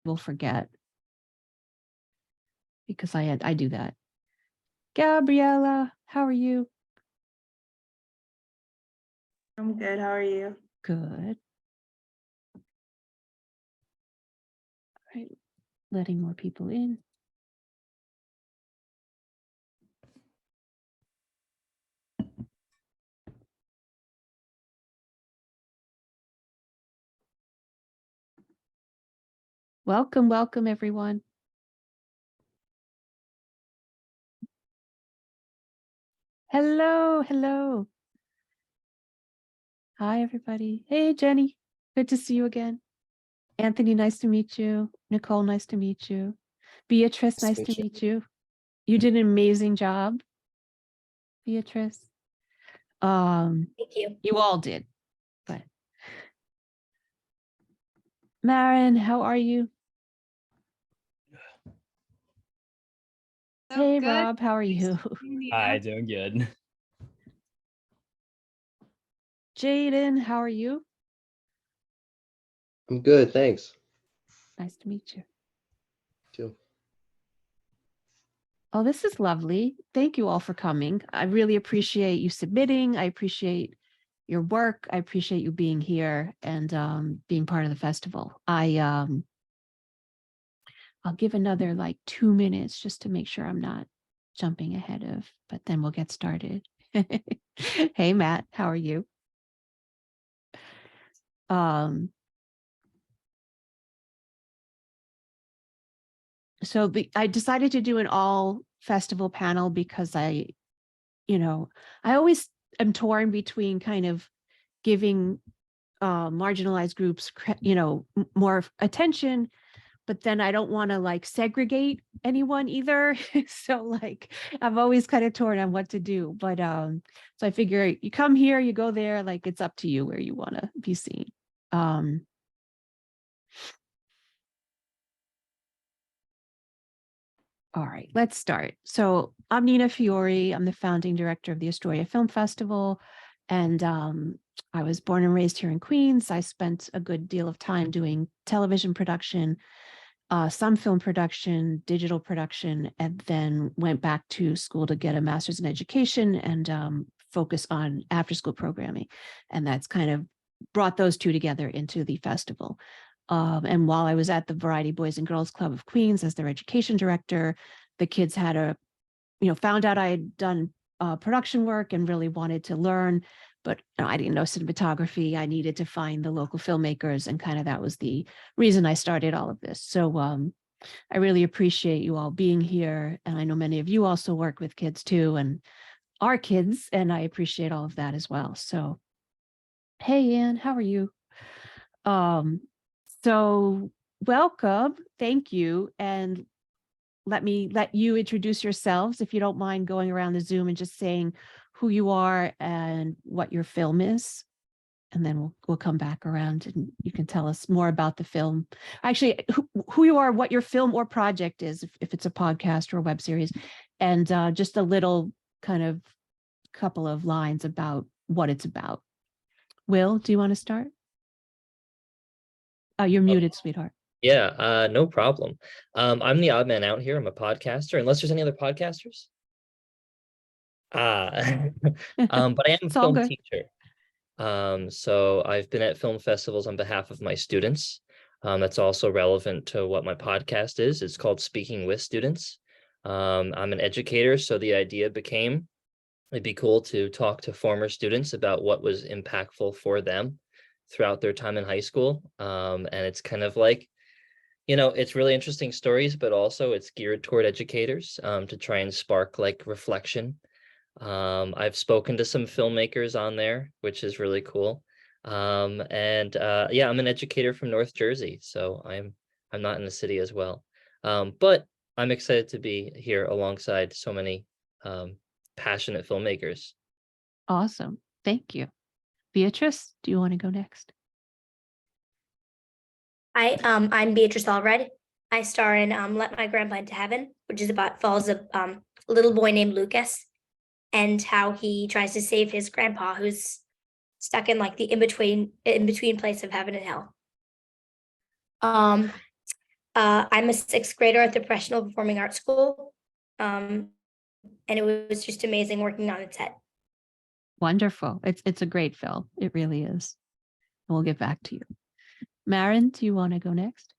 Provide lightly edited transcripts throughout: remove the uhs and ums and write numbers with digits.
will forget because I do that. Gabriella, how are you? I'm good. How are you? Good. All right, letting more people in. Welcome, welcome, everyone. Hello, hello. Hi, everybody. Hey, Jenny. Good to see you again. Anthony, nice to meet you. Nicole, nice to meet you. Beatrice, nice to meet you. You did an amazing job, Beatrice. Thank you. You all did, but Marin, how are you? Hey, good. Rob, how are you? Hi, doing good. Jaden, how are you? I'm good, thanks. Nice to meet you. Too. Oh, this is lovely. Thank you all for coming. I really appreciate you submitting. I appreciate your work. I appreciate you being here and being part of the festival. I'll give another like 2 minutes just to make sure I'm not jumping ahead of, but then we'll get started. Hey, Matt, how are you? So I decided to do an all festival panel because I always am torn between kind of giving marginalized groups, more attention, but then I don't want to like segregate anyone either. So like, I've always kind of torn on what to do, but so I figure you come here, you go there, like it's up to you where you want to be seen. All right, let's start. So I'm Nina Fiore. I'm the founding director of the Astoria Film Festival. And I was born and raised here in Queens. I spent a good deal of time doing television production, some film production, digital production, and then went back to school to get a master's in education and focus on after-school programming. And that's kind of brought those two together into the festival. And while I was at the Variety Boys and Girls Club of Queens as their education director, the kids had found out I had done production work and really wanted to learn, but I didn't know cinematography. I needed to find the local filmmakers, and kind of that was the reason I started all of this. So I really appreciate you all being here. And I know many of you also work with kids too, and are kids, and I appreciate all of that as well. So, hey, Ann, how are you? So welcome, thank you. And let you introduce yourselves, if you don't mind going around the Zoom and just saying who you are and what your film is. And then we'll come back around and you can tell us more about the film. Actually, who you are, what your film or project is, if it's a podcast or a web series, and just a little kind of couple of lines about what it's about. Will, do you want to start? Oh, you're muted, sweetheart. Yeah, no problem. I'm the odd man out here. I'm a podcaster, unless there's any other podcasters. But I am a film teacher. So I've been at film festivals on behalf of my students. That's also relevant to what my podcast is. It's called Speaking with Students. I'm an educator, so the idea became it'd be cool to talk to former students about what was impactful for them throughout their time in high school. And it's kind of like, it's really interesting stories, but also it's geared toward educators to try and spark like reflection. I've spoken to some filmmakers on there, which is really cool. Yeah, I'm an educator from North Jersey, so I'm not in the city as well. But I'm excited to be here alongside so many passionate filmmakers. Awesome. Thank you. Beatrice, do you want to go next? I'm Beatrice Allred. I star in Let My Grandpa Into Heaven, which follows a little boy named Lucas and how he tries to save his grandpa who's stuck in like the in between place of heaven and hell. I'm a sixth grader at the Professional Performing Arts School. And it was just amazing working on its set. Wonderful. It's a great film. It really is. We'll get back to you. Marin, do you want to go next?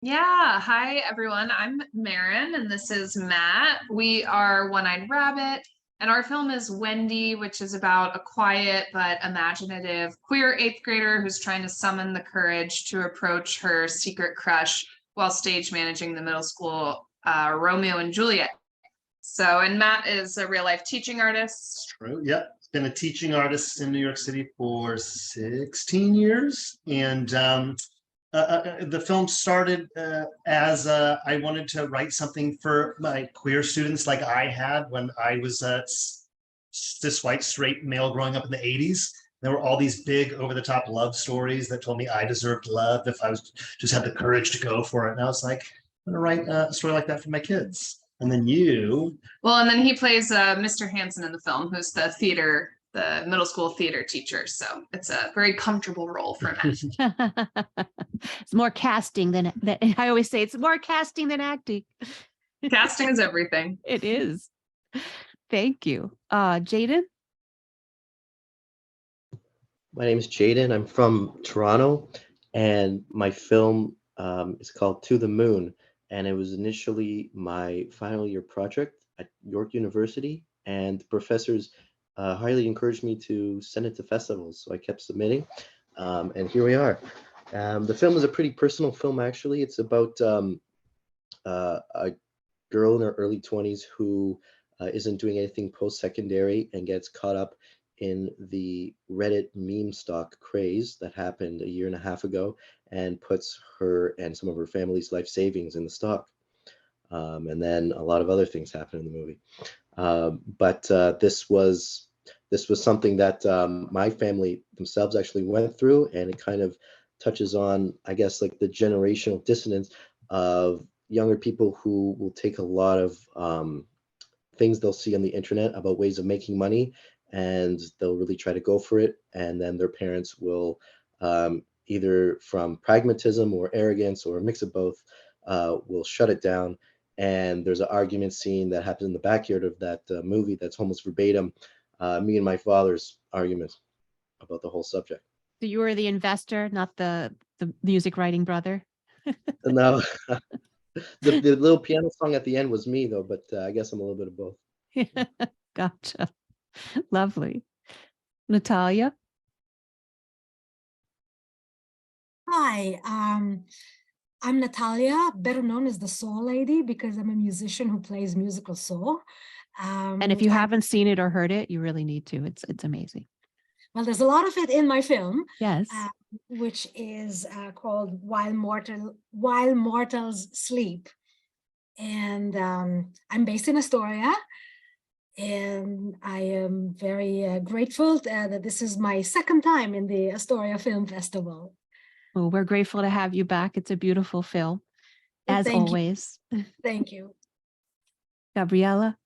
Yeah, hi everyone. I'm Marin and this is Matt. We are One-Eyed Rabbit, and our film is Wendy, which is about a quiet but imaginative queer eighth grader who's trying to summon the courage to approach her secret crush while stage managing the middle school Romeo and Juliet. So, and Matt is a real life teaching artist. True. Yep. Been a teaching artist in New York City for 16 years. And the film started as I wanted to write something for my queer students like I had when I was cis white straight male growing up in the 80s. There were all these big over the top love stories that told me I deserved love if I was just had the courage to go for it. And I was like, I'm gonna write a story like that for my kids. And then Well, and then he plays Mr. Hansen in the film, who's the middle school theater teacher. So it's a very comfortable role for Matt. It's more casting than I always say. It's more casting than acting. Casting is everything. It is. Thank you. Jaden? My name is Jaden. I'm from Toronto, and my film is called To the Moon. And it was initially my final year project at York University, and the professors highly encouraged me to send it to festivals. So I kept submitting, and here we are. The film is a pretty personal film, actually. It's about a girl in her early 20s who isn't doing anything post-secondary and gets caught up in the Reddit meme stock craze that happened a year and a half ago, and puts her and some of her family's life savings in the stock. And then a lot of other things happen in the movie. But this was something that my family themselves actually went through, and it kind of touches on, I guess, like the generational dissonance of younger people who will take a lot of things they'll see on the internet about ways of making money, and they'll really try to go for it. And then their parents will either from pragmatism or arrogance or a mix of both, will shut it down. And there's an argument scene that happens in the backyard of that movie that's almost verbatim me and my father's argument about the whole subject. So you were the investor, not the music writing brother? No, the little piano song at the end was me though, but I guess I'm a little bit of both. Gotcha. Lovely. Natalia? Hi, I'm Natalia, better known as the Soul Lady because I'm a musician who plays musical soul. And if you haven't seen it or heard it, you really need to. It's amazing. Well, there's a lot of it in my film, Yes. which is called While Mortals Sleep. And I'm based in Astoria. And I am very grateful that this is my second time in the Astoria Film Festival. Well, we're grateful to have you back. It's a beautiful film, as Thank you. always. Thank you. Gabriella?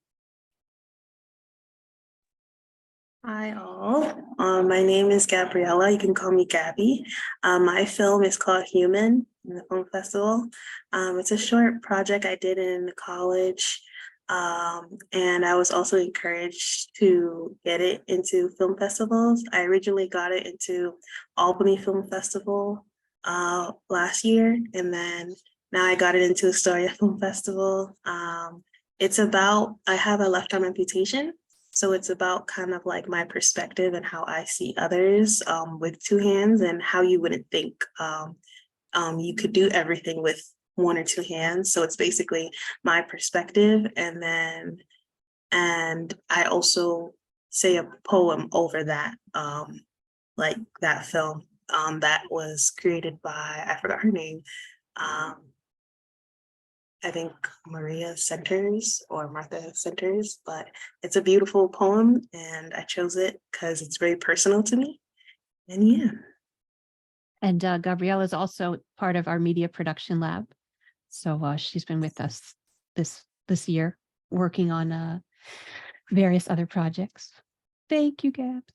Hi all. My name is Gabriella. You can call me Gabby. My film is called Human in the film festival. It's a short project I did in college. And I was also encouraged to get it into film festivals. I originally got it into Albany Film Festival last year, and then now I got it into Astoria Film Festival. It's about, I have a left arm amputation, so it's about kind of like my perspective and how I see others with two hands, and how you wouldn't think you could do everything with one or two hands. So it's basically my perspective, and I also say a poem over that, like that film that was created by, I forgot her name, I think Maria Centers or Martha Centers, but it's a beautiful poem and I chose it because it's very personal to me. And yeah. And Gabriella is also part of our media production lab. So she's been with us this year, working on various other projects. Thank you, Gabs.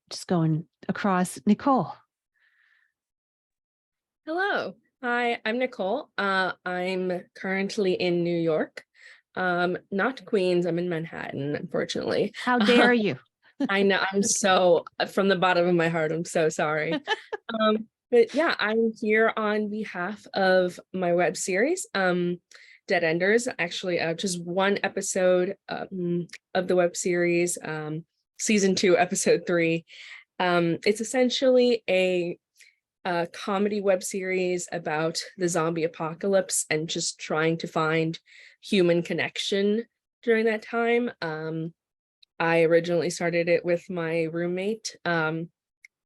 Just going across, Nicole. Hello. Hi, I'm Nicole. I'm currently in New York. Not Queens, I'm in Manhattan, unfortunately. How dare you? I know, I'm so, from the bottom of my heart, I'm so sorry. But yeah, I'm here on behalf of my web series, Dead Enders, actually just one episode of the web series, season 2, episode 3. It's essentially a comedy web series about the zombie apocalypse and just trying to find human connection during that time. I originally started it with my roommate right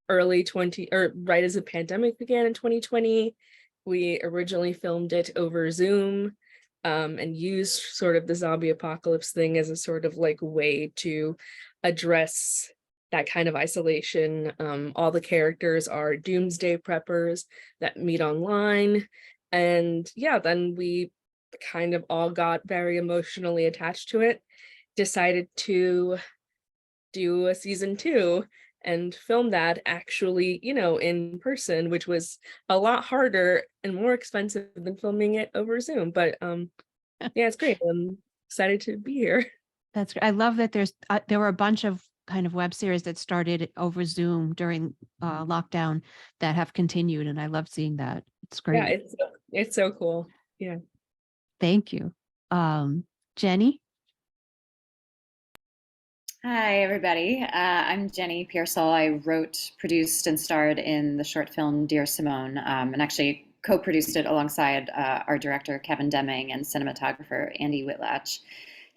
as the pandemic began in 2020. We originally filmed it over Zoom and used sort of the zombie apocalypse thing as a sort of like way to address that kind of isolation. All the characters are doomsday preppers that meet online. And yeah, then we kind of all got very emotionally attached to it, decided to do a season 2 and film that actually, in person, which was a lot harder and more expensive than filming it over Zoom. But yeah, it's great. I'm excited to be here. That's I love that there were a bunch of kind of web series that started over Zoom during lockdown that have continued, and I love seeing that. It's great. Yeah, it's so cool. Yeah. Thank you. Jenny? Hi, everybody. I'm Jenny Pearsall. I wrote, produced, and starred in the short film Dear Simone, and actually co-produced it alongside our director, Kevin Deming, and cinematographer, Andy Whitlatch.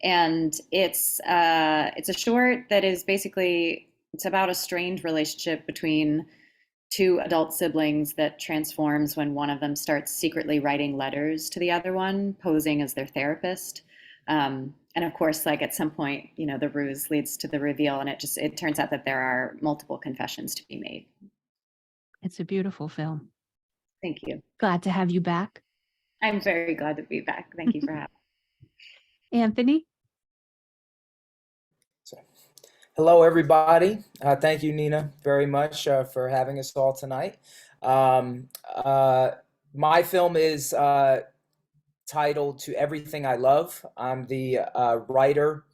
And it's a short that is basically, it's about a strained relationship between two adult siblings that transforms when one of them starts secretly writing letters to the other one, posing as their therapist. And of course, like at some point, the ruse leads to the reveal, and it turns out that there are multiple confessions to be made. It's a beautiful film. Thank you. Glad to have you back. I'm very glad to be back. Thank you for having me. Anthony? Hello, everybody. Thank you, Nina, very much for having us all tonight. My film is titled To Everything I Love. I'm the writer,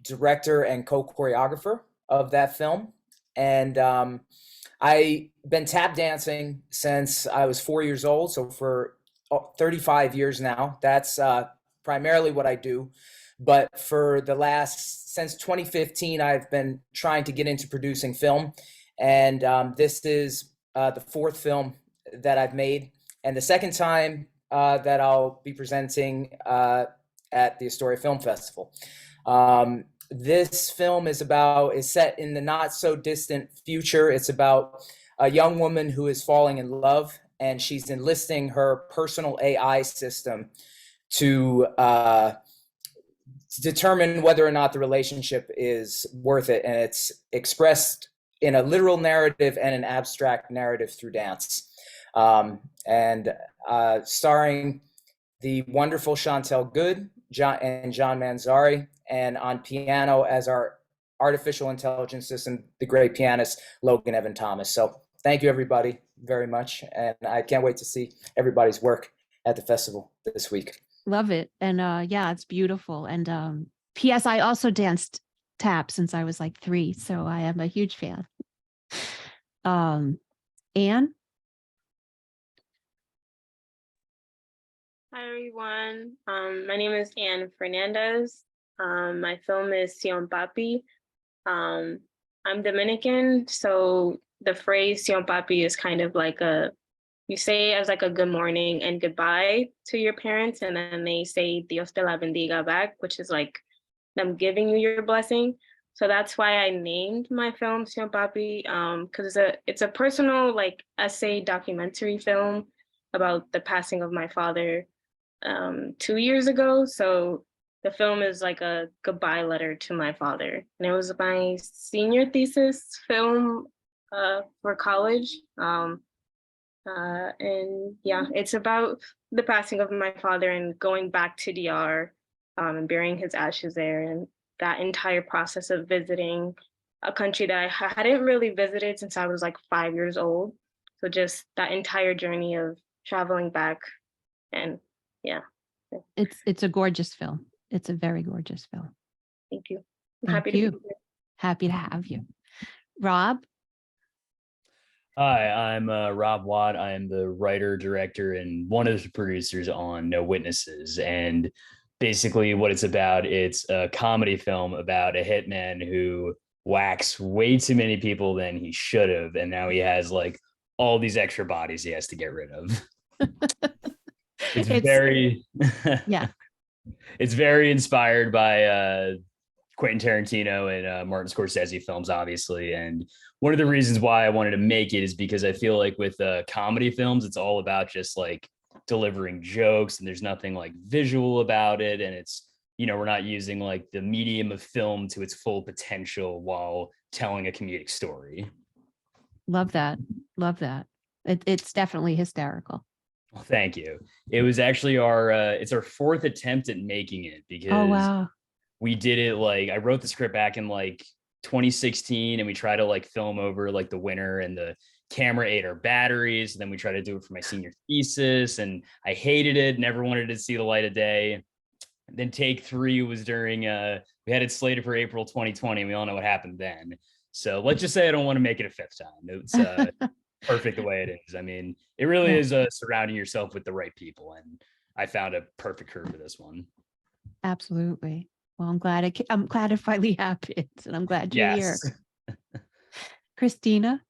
director, and co-choreographer of that film. And I've been tap dancing since I was 4 years old, so for 35 years now. That's primarily what I do. But since 2015, I've been trying to get into producing film. And this is the 4th film that I've made, and the 2nd time that I'll be presenting at the Astoria Film Festival. This film is set in the not so distant future. It's about a young woman who is falling in love, and she's enlisting her personal AI system to determine whether or not the relationship is worth it. And it's expressed in a literal narrative and an abstract narrative through dance. And starring the wonderful Chantel Good and John Manzari, and on piano as our artificial intelligence system, the great pianist Logan Evan Thomas. So thank you, everybody, very much. And I can't wait to see everybody's work at the festival this week. Love it. And yeah, it's beautiful. And P.S. I also danced tap since I was like 3, so I am a huge fan. Anne? Hi, everyone. My name is Anne Fernandez. My film is Sion Papi. I'm Dominican, so the phrase Sion Papi is kind of like you say it as like a good morning and goodbye to your parents, and then they say Dios te la bendiga back, which is like them giving you your blessing. So that's why I named my film Sion Papi, because it's a personal like essay documentary film about the passing of my father 2 years ago. So the film is like a goodbye letter to my father. And it was my senior thesis film for college. And yeah, it's about the passing of my father and going back to DR and burying his ashes there, and that entire process of visiting a country that I hadn't really visited since I was like 5 years old. So just that entire journey of traveling back, and yeah. It's a gorgeous film. It's a very gorgeous film. Thank you. I'm Thank happy to be you. here. Happy to have you. Rob? Hi, I'm Rob Watt. I am the writer, director, and one of the producers on No Witnesses. And basically, what it's about, it's a comedy film about a hitman who whacks way too many people than he should have, and now he has like all these extra bodies he has to get rid of. It's very yeah. It's very inspired by Quentin Tarantino and Martin Scorsese films, obviously. And one of the reasons why I wanted to make it is because I feel like with comedy films, it's all about just like delivering jokes, and there's nothing like visual about it. And it's, you know, we're not using like the medium of film to its full potential while telling a comedic story. Love that. Love that. It's definitely hysterical. Well, thank you. It was actually it's our fourth attempt at making it, because Oh, wow. we did it like, I wrote the script back in like 2016, and we tried to like film over like the winter, and the camera ate our batteries. And then we tried to do it for my senior thesis, and I hated it, never wanted to see the light of day. And then take 3 was during we had it slated for April 2020, and we all know what happened then. So let's just say I don't want to make it a 5th time. It's perfect the way it is. I mean, it really is surrounding yourself with the right people, and I found a perfect crew for this one. Absolutely. Well, I'm glad it finally happened, and I'm glad you're here. Christina?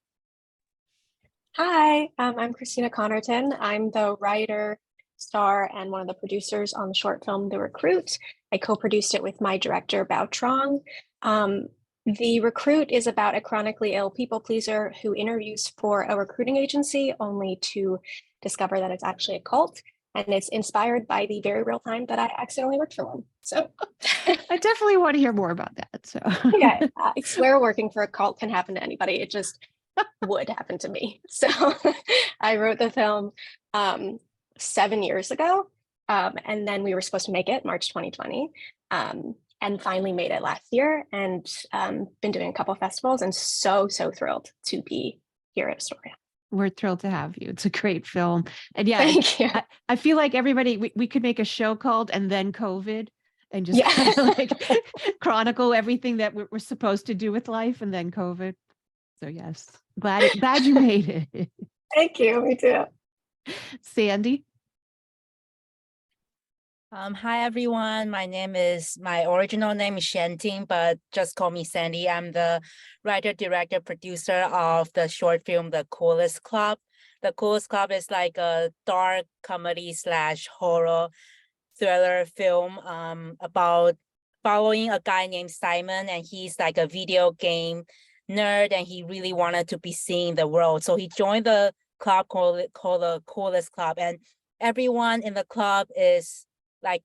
Hi, I'm Christina Connerton. I'm the writer, star, and one of the producers on the short film The Recruit. I co-produced it with my director, Bao Trong. The Recruit is about a chronically ill people pleaser who interviews for a recruiting agency only to discover that it's actually a cult. And it's inspired by the very real time that I accidentally worked for one. So I definitely want to hear more about that. So yeah, I swear working for a cult can happen to anybody. It just would happen to me. So I wrote the film 7 years ago. And then we were supposed to make it March 2020. And finally made it last year, and been doing a couple of festivals, and so thrilled to be here at Astoria. We're thrilled to have you. It's a great film. And yeah, Thank you. I feel like everybody, we could make a show called And Then COVID, and just kind of like chronicle everything that we're supposed to do with life, and then COVID. So yes, glad you made it. Thank you. Me too. Sandy? Hi everyone. My original name is Shanting, but just call me Sandy. I'm the writer, director, producer of the short film The Coolest Club. The Coolest Club is like a dark comedy / horror thriller film about following a guy named Simon, and he's like a video game nerd, and he really wanted to be seen in the world. So he joined the club called the Coolest Club, and everyone in the club is like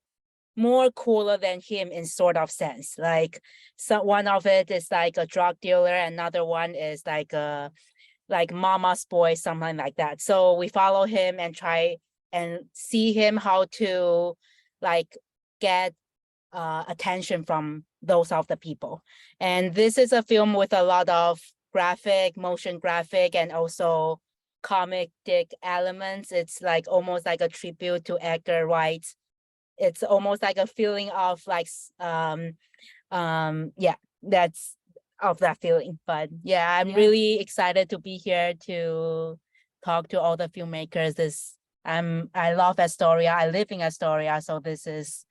more cooler than him in sort of sense. Like one of it is like a drug dealer, another one is like a mama's boy, something like that. So we follow him and try and see him how to like get attention from those of the people. And this is a film with a lot of motion graphic, and also comedic elements. It's like almost like a tribute to Edgar Wright. It's almost like a feeling of like that's of that feeling. But yeah, I'm really excited to be here to talk to all the filmmakers. I love Astoria. I live in Astoria, so this is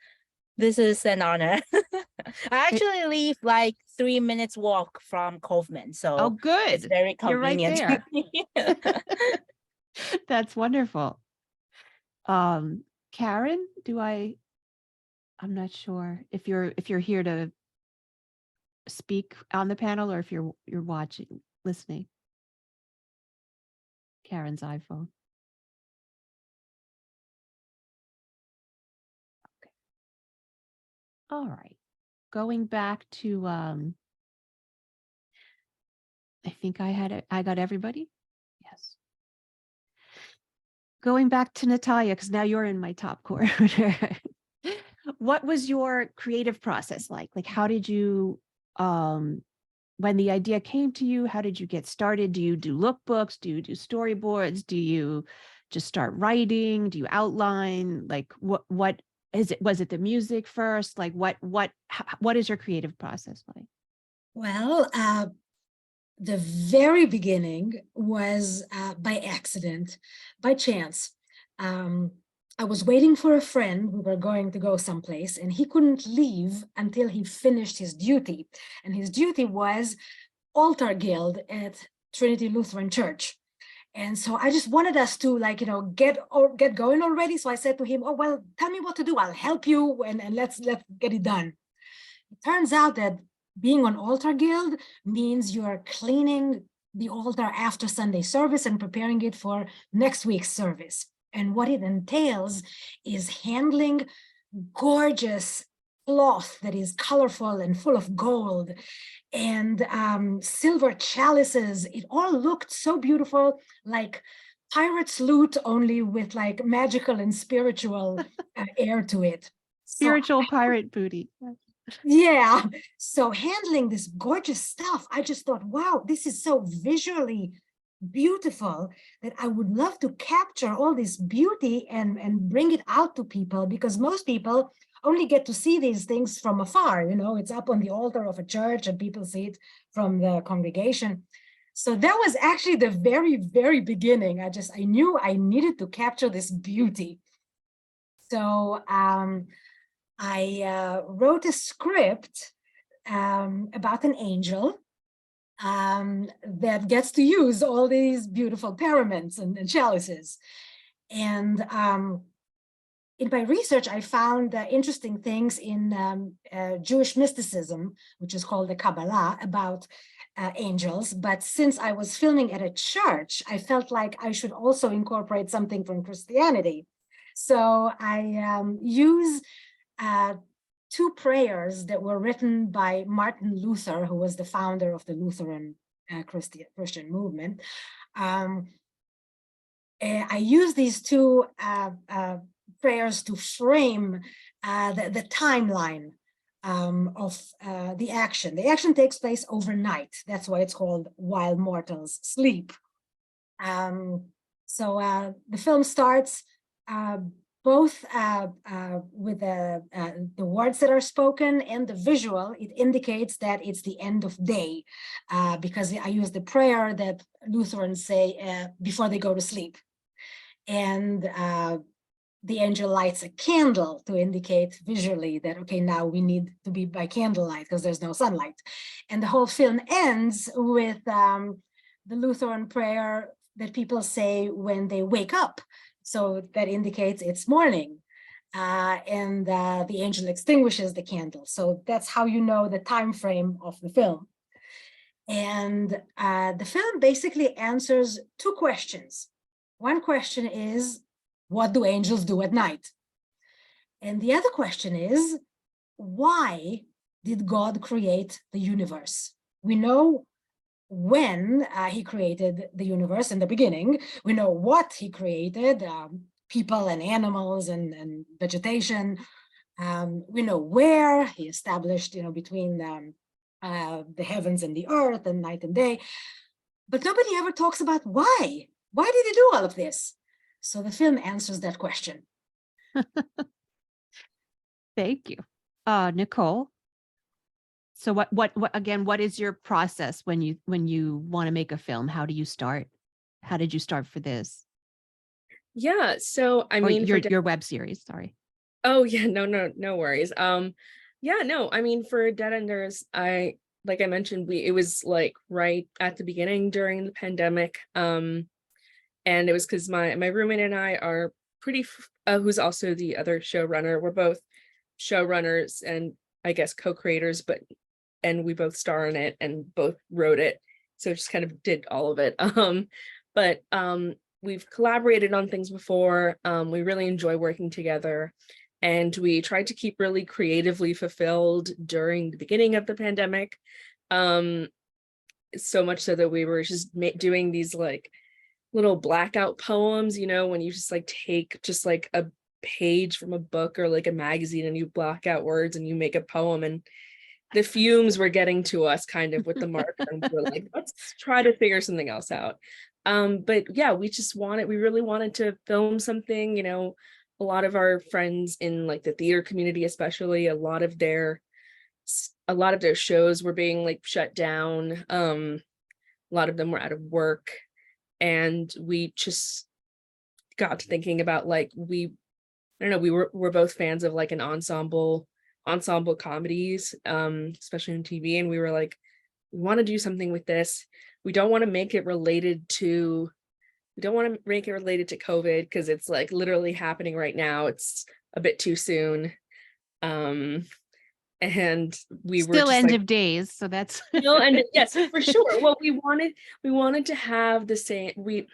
an honor. I actually live like 3 minutes walk from Kaufman, so good. It's very convenient. You're right there. That's wonderful. Karen, I'm not sure if you're here to speak on the panel, or if you're listening. Karen's iPhone. Okay. All right. Going back to I think I got everybody. Yes. Going back to Natalia, because now you're in my top corner. What was your creative process like? Like, how did you when the idea came to you, how did you get started? Do you do lookbooks? Do you do storyboards? Do you just start writing? Do you outline? Like what is it? Was it the music first? Like what is your creative process like? Well, the very beginning was by accident, by chance. I was waiting for a friend. We were going to go someplace, and he couldn't leave until he finished his duty. And his duty was altar guild at Trinity Lutheran Church. And so I just wanted us to, like, get going already. So I said to him, "Oh, well, tell me what to do. I'll help you, and let's get it done." It turns out that being on altar guild means you're cleaning the altar after Sunday service and preparing it for next week's service. And what it entails is handling gorgeous cloth that is colorful and full of gold and silver chalices. It all looked so beautiful, like pirate's loot, only with like magical and spiritual air to it. Spiritual pirate booty. Yeah. So handling this gorgeous stuff, I just thought, wow, this is so visually beautiful that I would love to capture all this beauty and bring it out to people, because most people only get to see these things from afar. It's up on the altar of a church and people see it from the congregation. So that was actually the very, very beginning. I knew I needed to capture this beauty. So I wrote a script about an angel that gets to use all these beautiful paraments and chalices. And in my research, I found interesting things in Jewish mysticism, which is called the Kabbalah, about angels. But since I was filming at a church, I felt like I should also incorporate something from Christianity. So I use two prayers that were written by Martin Luther, who was the founder of the Lutheran Christian movement. I use these two prayers to frame the timeline of the action. The action takes place overnight. That's why it's called While Mortals Sleep. So the film starts both with the words that are spoken and the visual. It indicates that it's the end of day, because I use the prayer that Lutherans say before they go to sleep. And the angel lights a candle to indicate visually that, okay, now we need to be by candlelight because there's no sunlight. And the whole film ends with the Lutheran prayer that people say when they wake up. So that indicates it's morning. And the angel extinguishes the candle. So that's how you know the time frame of the film. And the film basically answers two questions. One question is, what do angels do at night? And the other question is, why did God create the universe? We know when he created the universe in the beginning. We know what he created, people and animals and vegetation. We know where he established, between the heavens and the earth and night and day. But nobody ever talks about why. Why did he do all of this? So the film answers that question. Thank you. Nicole. So what again, what is your process when you want to make a film? How do you start? How did you start for this? Yeah, so I mean, your web series, sorry. Oh yeah, no worries. Yeah, no, I mean, for Dead Enders, like I mentioned, it was like right at the beginning during the pandemic. And it was because my roommate and I are who's also the other showrunner. We're both showrunners and I guess co-creators, and we both star in it and both wrote it. So just kind of did all of it. But we've collaborated on things before. We really enjoy working together. And we tried to keep really creatively fulfilled during the beginning of the pandemic. So much so that we were just doing these like little blackout poems, when you just like take just like a page from a book or like a magazine and you block out words and you make a poem. And the fumes were getting to us kind of with the marker, and we were like, let's try to figure something else out. But yeah, we really wanted to film something, a lot of our friends in like the theater community, especially, a lot of their shows were being like shut down. A lot of them were out of work, and we just got to thinking about like, I don't know, we're both fans of like an ensemble comedies, especially on TV, and we were like, we want to do something with this. We don't want to make it related to COVID, because it's like literally happening right now. It's a bit too soon. And we were still just end like, of days, so that's and yes, for sure. Well, we wanted to have the same, we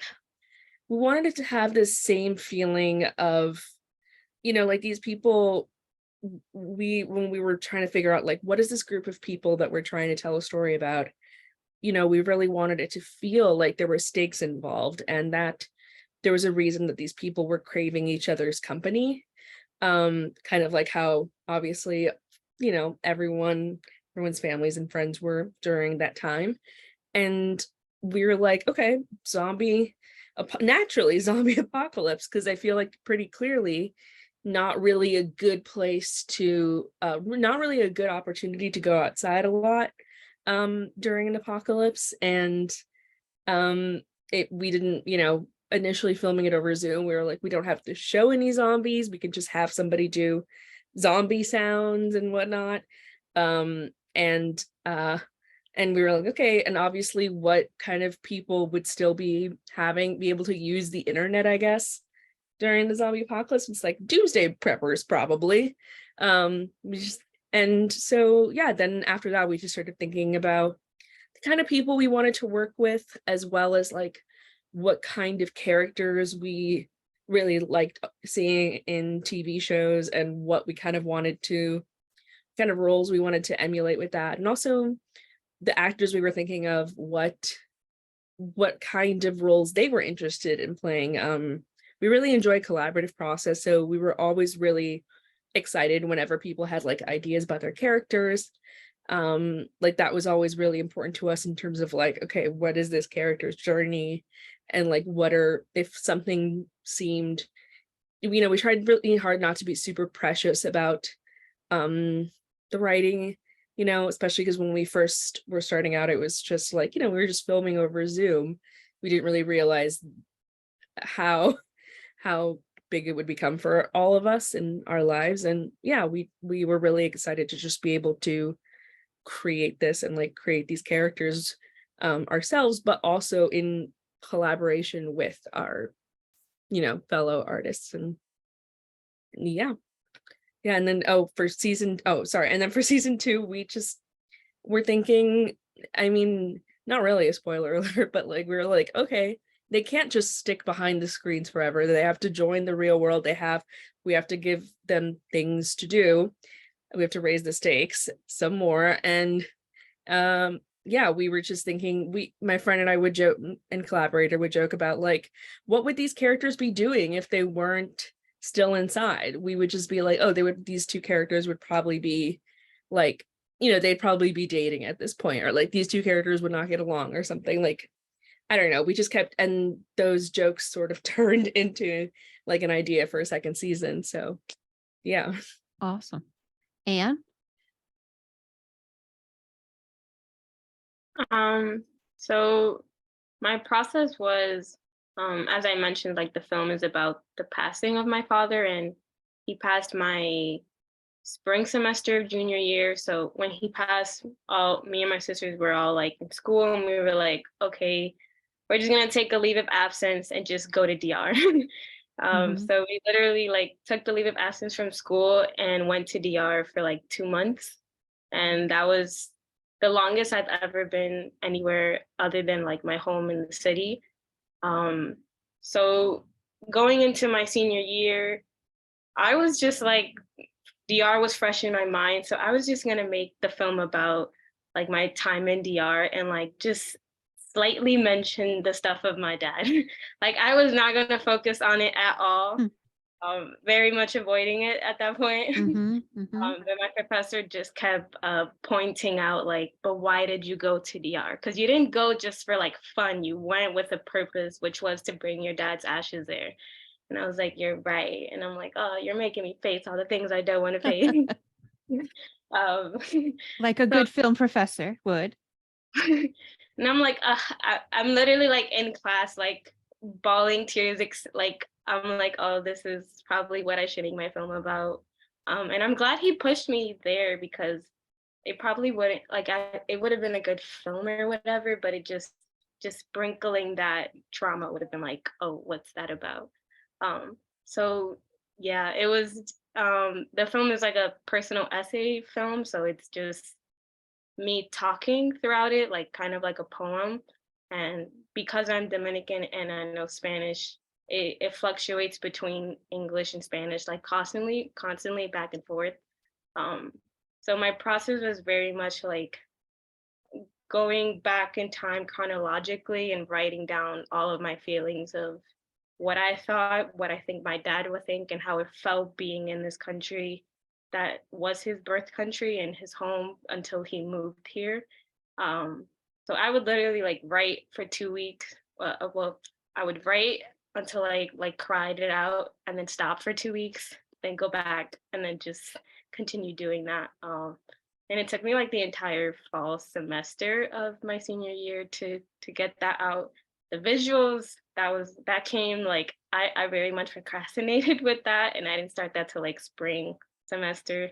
wanted it to have this same feeling of, like these people, when we were trying to figure out like, what is this group of people that we're trying to tell a story about, we really wanted it to feel like there were stakes involved, and that there was a reason that these people were craving each other's company. Kind of like how obviously, everyone's families and friends were during that time. And we were like, okay, naturally zombie apocalypse, because I feel like pretty clearly not really a good place to, not really a good opportunity to go outside a lot during an apocalypse. And we didn't, initially filming it over Zoom, we were like, we don't have to show any zombies, we could just have somebody do zombie sounds and whatnot. And we were like, okay, and obviously what kind of people would still be able to use the internet, I guess, during the zombie apocalypse? It's like doomsday preppers, probably. And so, yeah, then after that, we just started thinking about the kind of people we wanted to work with, as well as like what kind of characters we really liked seeing in TV shows, and what we kind of roles we wanted to emulate with that. And also the actors we were thinking of, what kind of roles they were interested in playing. We really enjoy collaborative process, so we were always really excited whenever people had like ideas about their characters. Like that was always really important to us in terms of like, okay, what is this character's journey, and like if something seemed, we tried really hard not to be super precious about the writing, especially because when we first were starting out, it was just like, we were just filming over Zoom. We didn't really realize how big it would become for all of us in our lives. And yeah, we were really excited to just be able to create this and like create these characters ourselves, but also in collaboration with our fellow artists. And yeah, and then for season 2, we're thinking, I mean, not really a spoiler alert, but like we were like, okay, they can't just stick behind the screens forever. They have to join the real world. We have to give them things to do. We have to raise the stakes some more. And yeah, we were just thinking, my friend and I would joke, and collaborator would joke about like, what would these characters be doing if they weren't still inside? We would just be like, oh, these two characters would probably be like, they'd probably be dating at this point, or like these two characters would not get along or something. Like, I don't know, we just kept, and those jokes sort of turned into like an idea for a second season. So yeah. Awesome. Anne? So my process was, as I mentioned, like the film is about the passing of my father, and he passed my spring semester of junior year. So when he passed, me and my sisters were all like in school, and we were like, okay, we're just gonna take a leave of absence and just go to DR. So we literally like took the leave of absence from school and went to DR for like 2 months. And that was the longest I've ever been anywhere other than like my home in the city. So going into my senior year, I was just like, DR was fresh in my mind. So I was just gonna make the film about like my time in DR and like just slightly mention the stuff of my dad. Like I was not gonna focus on it at all. very much avoiding it at that point. Mm-hmm. But my professor just kept pointing out like, but why did you go to DR? Because you didn't go just for like fun. You went with a purpose, which was to bring your dad's ashes there. And I was like, you're right. And I'm like, oh, you're making me face all the things I don't want to face. um, Like a good film professor would. and I'm like, I'm literally like in class, like bawling tears, like I'm like, oh, this is probably what I should make my film about. And I'm glad he pushed me there because it probably wouldn't like it would have been a good film or whatever, but it just sprinkling that trauma would have been like, oh, what's that about? So yeah, it was the film is like a personal essay film, so it's just me talking throughout it, like kind of like a poem. And because I'm Dominican and I know Spanish, it fluctuates between English and Spanish, like constantly back and forth. So my process was very much like going back in time chronologically and writing down all of my feelings of what I thought, what I think my dad would think, and how it felt being in this country that was his birth country and his home until he moved here. So I would literally like write for 2 weeks. Well, I would write until I like cried it out and then stop for 2 weeks, then go back and then just continue doing that. And it took me like the entire fall semester of my senior year to get that out. The visuals, that came like I very much procrastinated with that, and I didn't start that till like spring semester.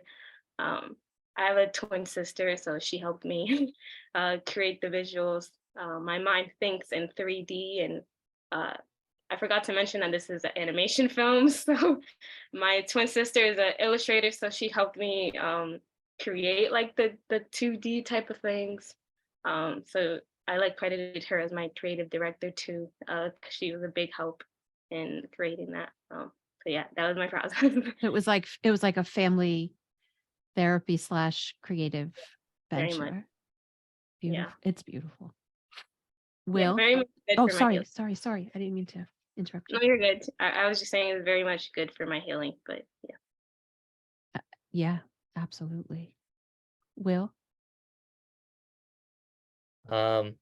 I have a twin sister, so she helped me create the visuals. My mind thinks in 3D, and I forgot to mention that this is an animation film. So my twin sister is an illustrator, so she helped me create like the 2D type of things. So I like credited her as my creative director too. She was a big help in creating that. So yeah, that was my process. It was like a family therapy / creative Very much. venture. Beautiful. Yeah. It's beautiful. Yeah, Will? very much good Oh, for my sorry. healing. I didn't mean to interrupt you. No, you're good. I was just saying it was very much good for my healing, but yeah. Yeah, absolutely. Will? I've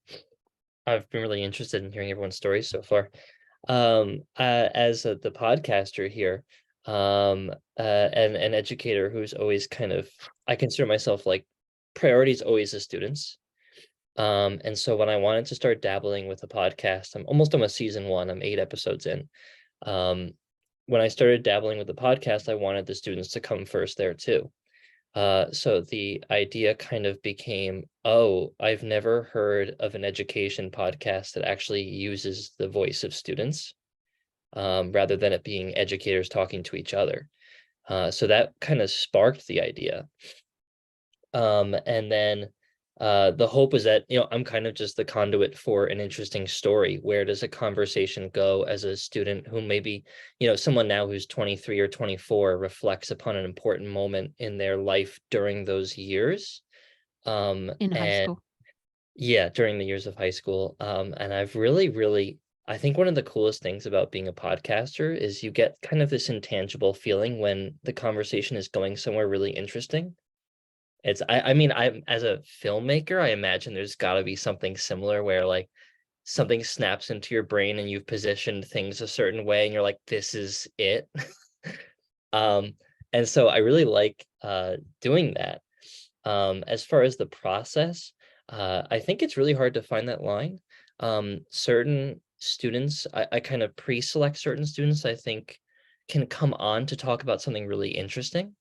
been really interested in hearing everyone's stories so far. As the podcaster here, and an educator who's always kind of, I consider myself like priorities always the students. And so when I wanted to start dabbling with the podcast, I'm almost on a season 1, I'm 8 episodes in. When I started dabbling with the podcast, I wanted the students to come first there too. So the idea kind of became, oh, I've never heard of an education podcast that actually uses the voice of students, rather than it being educators talking to each other. So that kind of sparked the idea. And then the hope is that, I'm kind of just the conduit for an interesting story. Where does a conversation go as a student who maybe, someone now who's 23 or 24 reflects upon an important moment in their life during those years? In high school. Yeah, during the years of high school. And I've really, I think one of the coolest things about being a podcaster is you get kind of this intangible feeling when the conversation is going somewhere really interesting. I mean, I'm as a filmmaker, I imagine there's got to be something similar where like something snaps into your brain and you've positioned things a certain way and you're like, this is it. And so I really like doing that. As far as the process, I think it's really hard to find that line. Certain students, I kind of pre-select certain students I think can come on to talk about something really interesting.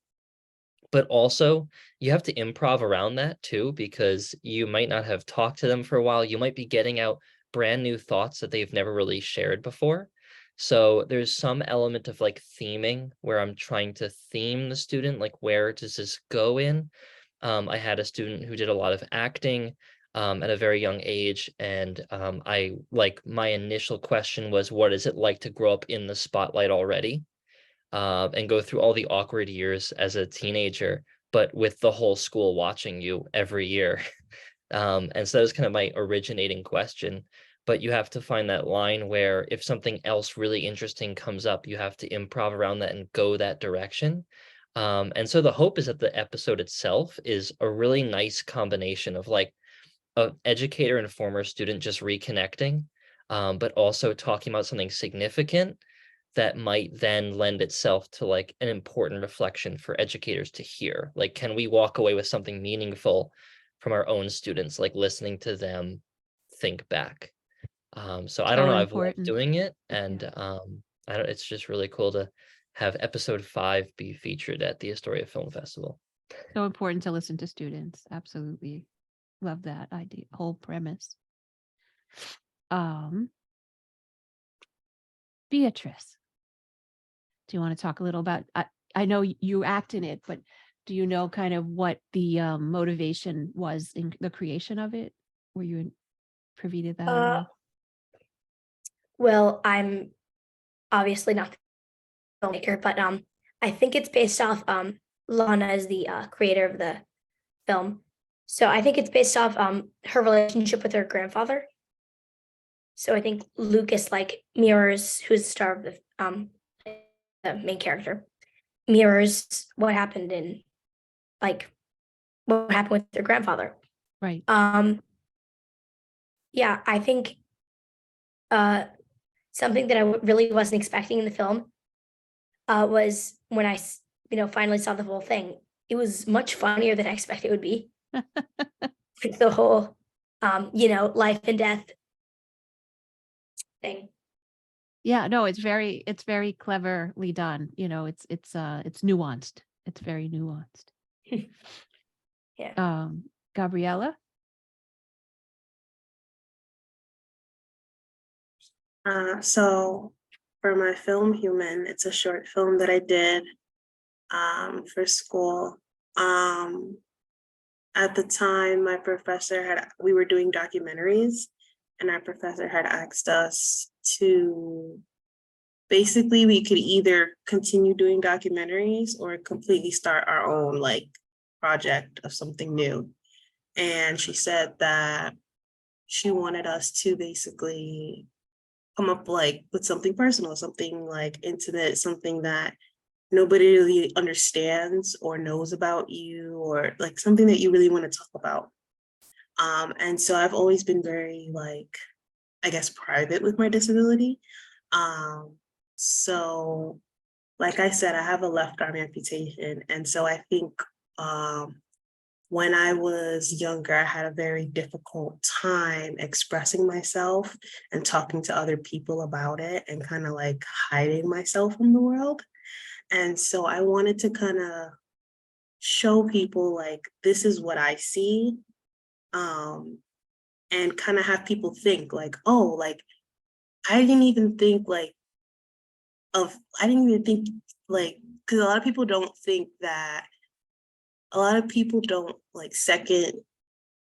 But also you have to improv around that too, because you might not have talked to them for a while. You might be getting out brand new thoughts that they've never really shared before. So there's some element of like theming where I'm trying to theme the student, like where does this go in? I had a student who did a lot of acting at a very young age. And my initial question was, what is it like to grow up in the spotlight already? And go through all the awkward years as a teenager, but with the whole school watching you every year. And so that was kind of my originating question. but you have to find that line where if something else really interesting comes up, you have to improv around that and go that direction. And so the hope is that the episode itself is a really nice combination of like an educator and former student just reconnecting, but also talking about something significant that might then lend itself to like an important reflection for educators to hear. Like, can we walk away with something meaningful from our own students, like listening to them think back? So I don't know, I've loved doing it, and it's just really cool to have episode 5 be featured at the Astoria Film Festival. So important to listen to students. Absolutely. Love that idea, whole premise. Beatrice, do you want to talk a little about, I know you act in it, but do you know kind of what the motivation was in the creation of it? Were you privy to that at all? Well, I'm obviously not the filmmaker, but I think it's based off Lana is the creator of the film. So I think it's based off her relationship with her grandfather. So I think Lucas like mirrors, who's the star of the main character, mirrors what happened with their grandfather. Right. Yeah, I think something that I really wasn't expecting in the film was when I finally saw the whole thing. It was much funnier than I expected it would be. Like the whole life and death thing. Yeah, no, it's very cleverly done. It's nuanced. It's very nuanced. Yeah. Gabriella? So for my film Human, it's a short film that I did for school. At the time, we were doing documentaries, and our professor had asked us to, basically we could either continue doing documentaries or completely start our own like project of something new. And she said that she wanted us to basically come up like with something personal, something like intimate, something that nobody really understands or knows about you, or like something that you really want to talk about. And so I've always been very like, I guess, private with my disability. So like I said, I have a left arm amputation. And so I think when I was younger, I had a very difficult time expressing myself and talking to other people about it, and kind of like hiding myself from the world. And so I wanted to kind of show people like, this is what I see, and kind of have people think like, oh, like, I didn't even think like, because a lot of people don't like second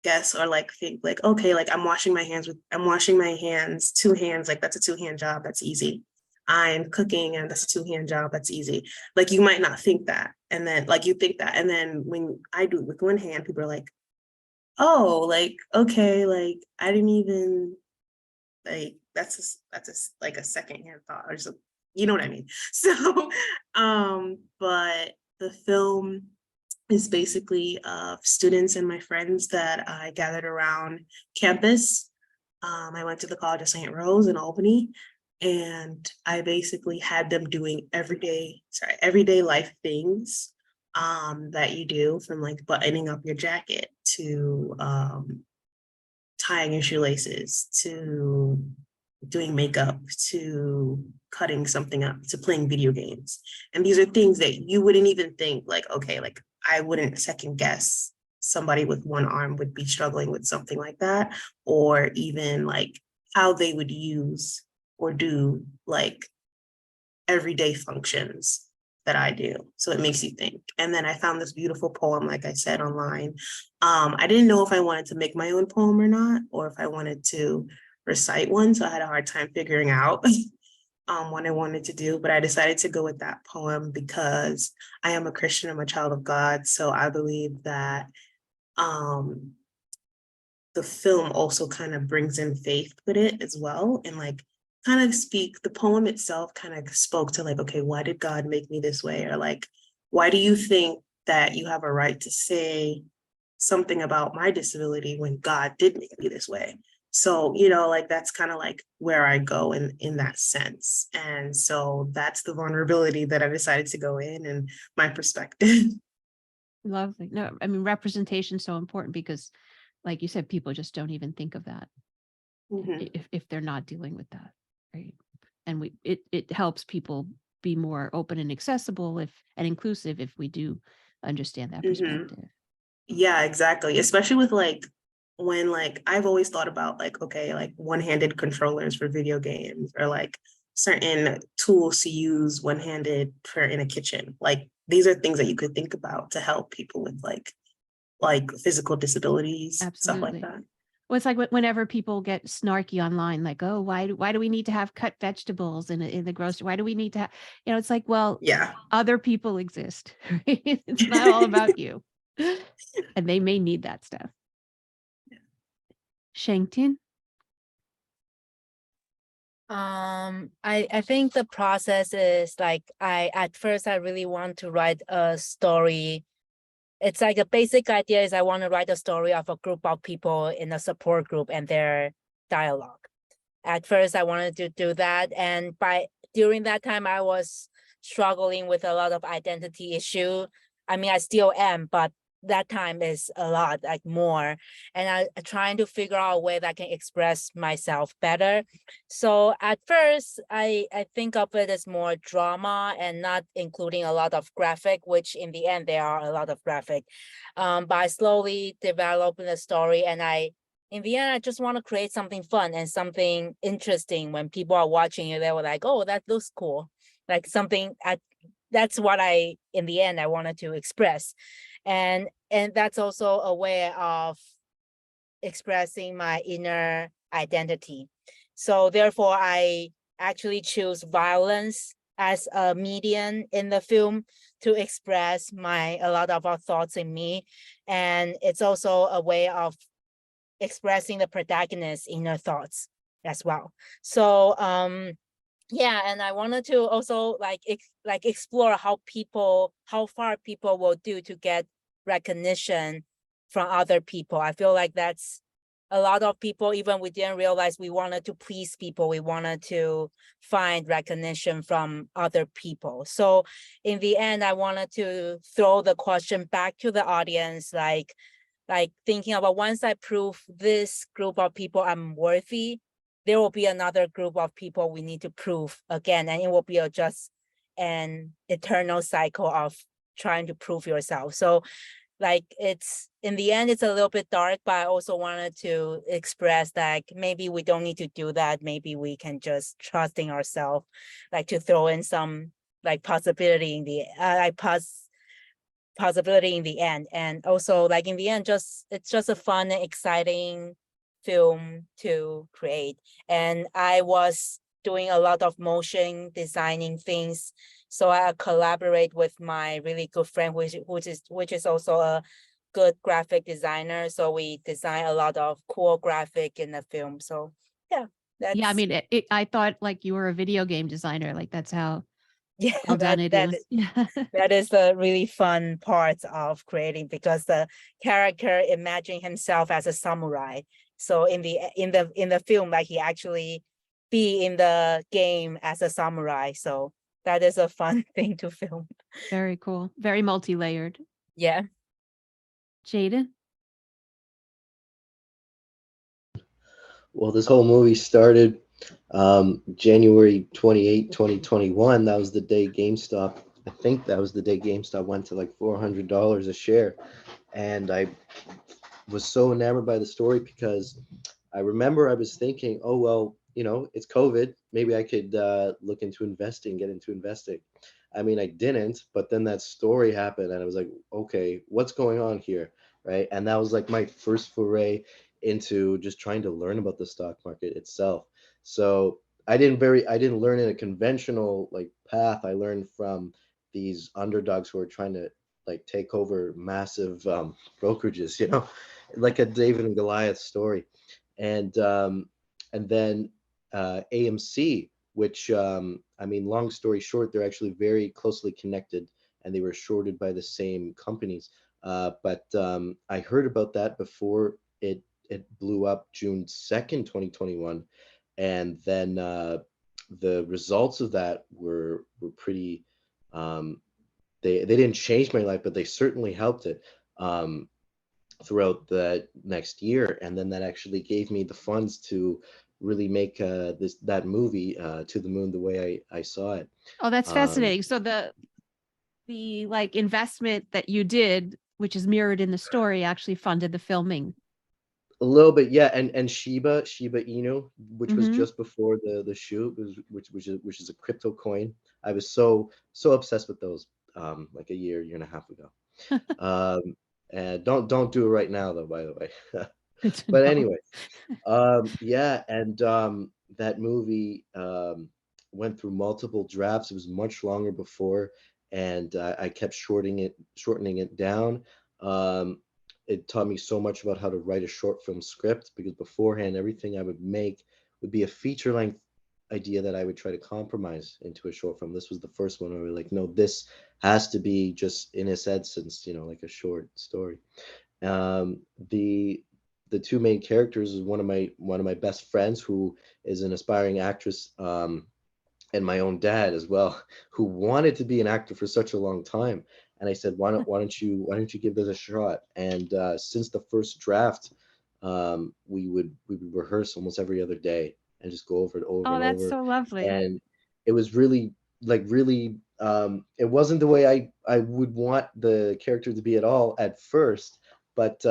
guess or like think like, okay, like I'm washing my hands, two hands, like that's a 2-hand job, that's easy. I'm cooking and that's a 2-hand job, that's easy. Like you might not think that. And then like you think that. And then when I do it with 1 hand, people are like, oh, like, okay, like I didn't even like, that's like a secondhand thought or something. You know what I mean? So, but the film is basically students and my friends that I gathered around campus. I went to the College of St. Rose in Albany, and I basically had them doing everyday life things that you do, from like buttoning up your jacket to tying your shoelaces to doing makeup to cutting something up to playing video games. And these are things that you wouldn't even think like, okay, like I wouldn't second guess somebody with 1 arm would be struggling with something like that, or even like how they would use or do like everyday functions that I do. So it makes you think. And then I found this beautiful poem, like I said, online. I didn't know if I wanted to make my own poem or not, or if I wanted to recite one. So I had a hard time figuring out what I wanted to do, but I decided to go with that poem because I am a Christian, I'm a child of God. So I believe that the film also kind of brings in faith with it as well. And like kind of the poem itself kind of spoke to like, okay, why did God make me this way? Or like, why do you think that you have a right to say something about my disability when God did make me this way? So, like that's kind of like where I go in that sense. And so that's the vulnerability that I decided to go in and my perspective. Lovely. No, I mean, representation is so important because, like you said, people just don't even think of that if they're not dealing with that, right? And it helps people be more open and accessible and inclusive if we do understand that perspective. Yeah, exactly. Especially with like when like I've always thought about like, okay, like one-handed controllers for video games or like certain tools to use one-handed for in a kitchen. Like these are things that you could think about to help people with like physical disabilities, stuff like that. Well, it's like whenever people get snarky online, like, oh, why do we need to have cut vegetables in the grocery? Why do we need to have, it's like, well, yeah, other people exist. Right? It's not all about you. And they may need that stuff. Shangtin? I think the process is like at first I really want to write a story. It's like a basic idea is I want to write a story of a group of people in a support group and their dialogue. At first I wanted to do that, and during that time I was struggling with a lot of identity issue. I mean, I still am, but that time is a lot like more, and I'm trying to figure out a way that I can express myself better. So at first I think of it as more drama and not including a lot of graphic, which in the end there are a lot of graphic, but I slowly developing the story, and in the end I just want to create something fun and something interesting. When people are watching it, they were like, oh, that looks cool, like something that's what in the end I wanted to express. And that's also a way of expressing my inner identity. So therefore I actually choose violence as a medium in the film to express a lot of our thoughts in me. And it's also a way of expressing the protagonist's inner thoughts as well. So yeah, and I wanted to also like explore how far people will do to get recognition from other people. I feel like that's a lot of people, even we didn't realize we wanted to please people. We wanted to find recognition from other people. So in the end, I wanted to throw the question back to the audience, like thinking about once I prove this group of people I'm worthy, there will be another group of people we need to prove again, and it will be just an eternal cycle of trying to prove yourself. So like it's in the end it's a little bit dark, but I also wanted to express that maybe we don't need to do that. Maybe we can just trust in ourselves, like to throw in some like possibility in the possibility in the end. And also like in the end, it's just a fun and exciting film to create. And I was doing a lot of motion designing things, so I collaborate with my really good friend, which is also a good graphic designer. So we design a lot of cool graphic in the film. So yeah, yeah. I mean, I thought like you were a video game designer. Like that's how well done it is. That is the really fun part of creating, because the character imagining himself as a samurai. So in the film, like he actually be in the game as a samurai. So that is a fun thing to film. Very cool. Very multi-layered. Yeah. Jaden? Well, this whole movie started January 28, 2021. That was the day GameStop, I think that was the day GameStop went to like $400 a share. And I was so enamored by the story because I remember I was thinking, oh, well, it's COVID. Maybe I could look into investing, get into investing. I mean, I didn't, but then that story happened and I was like, okay, what's going on here? Right. And that was like my first foray into just trying to learn about the stock market itself. So I didn't learn in a conventional like path. I learned from these underdogs who are trying to like take over massive brokerages, you know, like a David and Goliath story. And then AMC, which I mean, long story short, they're actually very closely connected, and they were shorted by the same companies. But I heard about that before it blew up June 2nd, 2021, and then the results of that were pretty. They didn't change my life, but they certainly helped it throughout the next year. And then that actually gave me the funds to really make that movie To the Moon the way I saw it. Oh, that's fascinating. So the like investment that you did, which is mirrored in the story, actually funded the filming. A little bit, yeah. And Shiba Inu, which was just before the shoot, which is a crypto coin. I was so obsessed with those like a year and a half ago. And don't do it right now though, by the way. But anyway, yeah, and that movie went through multiple drafts. It was much longer before, and I kept shortening it down. It taught me so much about how to write a short film script, because beforehand everything I would make would be a feature length idea that I would try to compromise into a short film. This was the first one where we were like, no, this has to be just in its essence, you know, like a short story. The two main characters is one of my best friends, who is an aspiring actress, and my own dad as well, who wanted to be an actor for such a long time. And I said, why don't you give this a shot? And since the first draft, we would rehearse almost every other day and just go over it over Oh, and that's over. so lovely. And it was really it wasn't the way I would want the character to be at all at first, but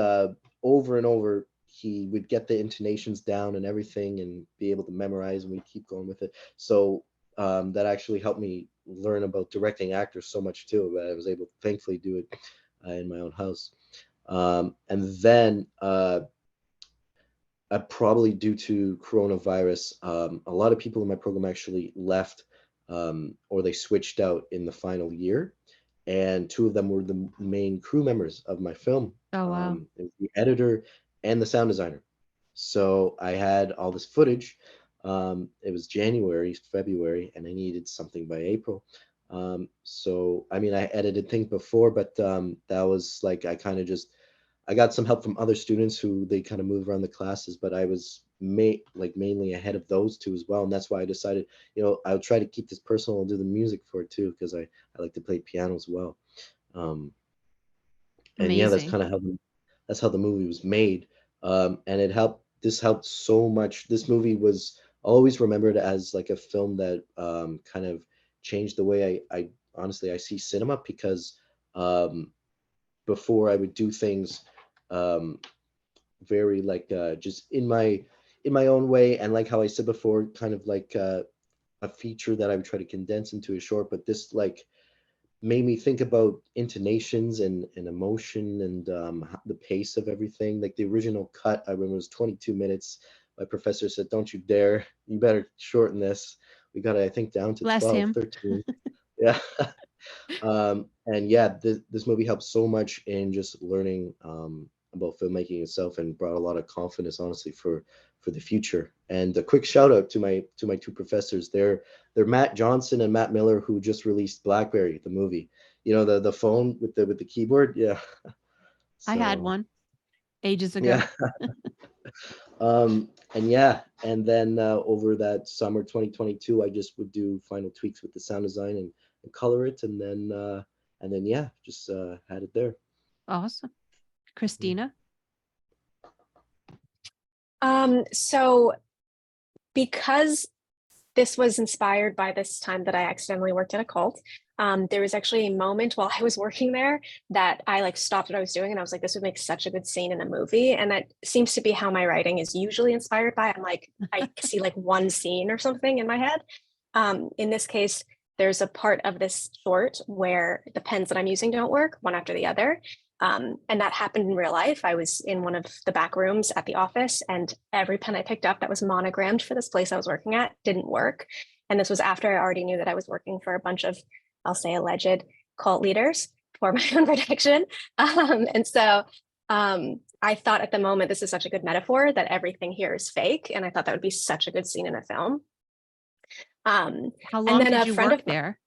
over and over he would get the intonations down and everything and be able to memorize, and we keep going with it. So that actually helped me learn about directing actors so much too, but I was able to thankfully do it in my own house. And then probably due to coronavirus, a lot of people in my program actually left, or they switched out in the final year. And two of them were the main crew members of my film. Oh, wow. It was the editor and the sound designer. So I had all this footage. It was January, February, and I needed something by April. So, I mean, I edited things before, but that was like, I got some help from other students who they kind of moved around the classes, but I was mainly ahead of those two as well. And that's why I decided, you know, I'll try to keep this personal and do the music for it too, because I like to play piano as well. And yeah, that's Amazing. kind of how the movie was made. And this helped so much. This movie was always remembered as like a film that kind of changed the way I honestly I see cinema, because before I would do things very like just in my own way, and like how I said before, kind of like a feature that I would try to condense into a short. But this like made me think about intonations and emotion and the pace of everything. Like the original cut, I remember, was 22 minutes. My professor said, don't you dare, you better shorten this. We got it, I think, down to Bless 12, him. 13. Yeah. And yeah, this movie helped so much in just learning about filmmaking itself, and brought a lot of confidence, honestly, for the future. And a quick shout out to my two professors. They're Matt Johnson and Matt Miller, who just released BlackBerry, the movie. You know, the phone with the keyboard. Yeah. I had So, one ages ago. yeah. And yeah, and then over that summer 2022, I just would do final tweaks with the sound design and color it, and then yeah, just had it there. Awesome. Christina? So because this was inspired by this time that I accidentally worked at a cult, there was actually a moment while I was working there that I like stopped what I was doing, and I was like, this would make such a good scene in a movie. And that seems to be how my writing is usually inspired by. I'm like, I see like one scene or something in my head. In this case, there's a part of this short where the pens that I'm using don't work one after the other. And that happened in real life. I was in one of the back rooms at the office, and every pen I picked up that was monogrammed for this place I was working at didn't work. And this was after I already knew that I was working for a bunch of, I'll say, alleged cult leaders. for my own production. And so I thought at the moment, this is such a good metaphor that everything here is fake. And I thought that would be such a good scene in a film. How long did you work there? there?